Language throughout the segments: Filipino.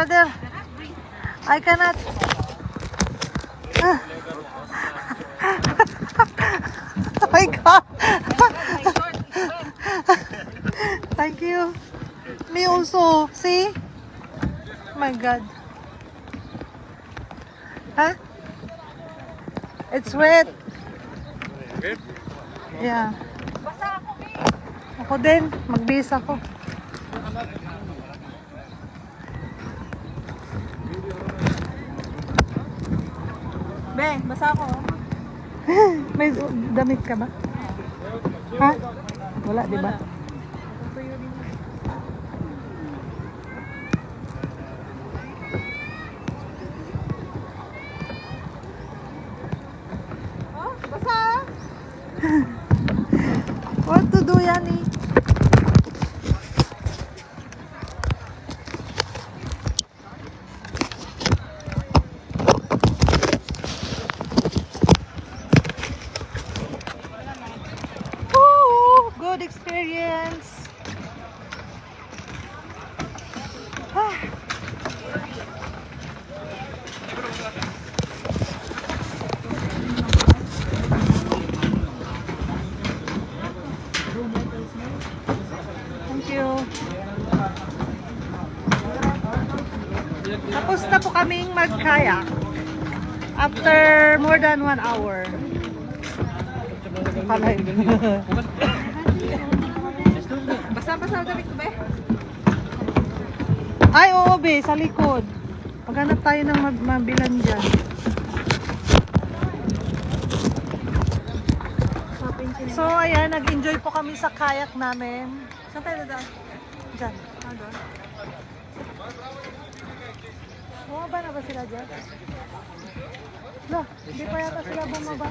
Brother, I cannot. Oh my God. Thank you. Me also. See? Oh my God. Huh? It's wet. Yeah. Ako din. Magbihis ako. Be, basa ako. May damit ka ba? Ha? Wala, di ba? Oh, basa. What to do, Yani? Woo! Good experience. Ah. Thank you. Tapos na po kaming mag-kayak after more than 1 hour. Basa-basa ang damit ko, be. Ay, oo, be, sa likod. Maghanap tayo ng mabilan dyan. So, ayan, nag-enjoy po kami sa kayak namin. Saan tayo dadaan? Dyan. Ah, doon. Bumaba na ba sila dyan? No, hindi pa yata sila bumaba.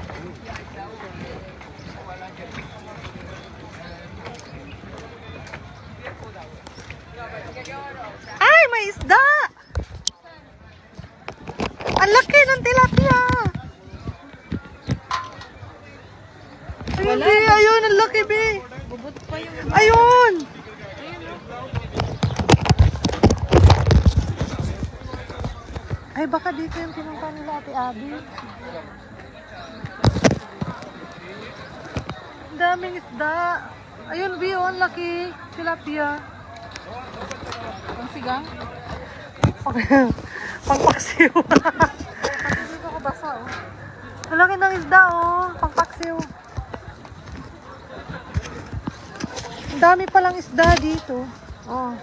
Ay, may isda! Ang laki ng tilapia! Ayun, Wala. be, ayun, ang laki, be! Bubot pa yung... Ayun! Ay, baka dito yung pinunta nila Ate Abby. Ang daming isda. Ayun, be, oh, ang laki. Tilapia. Ang sigang. Pangpaksiw. Dito ako basa, oh. Ang laki ng isda, oh. Pangpaksiw. Ang dami palang isda dito. Oh.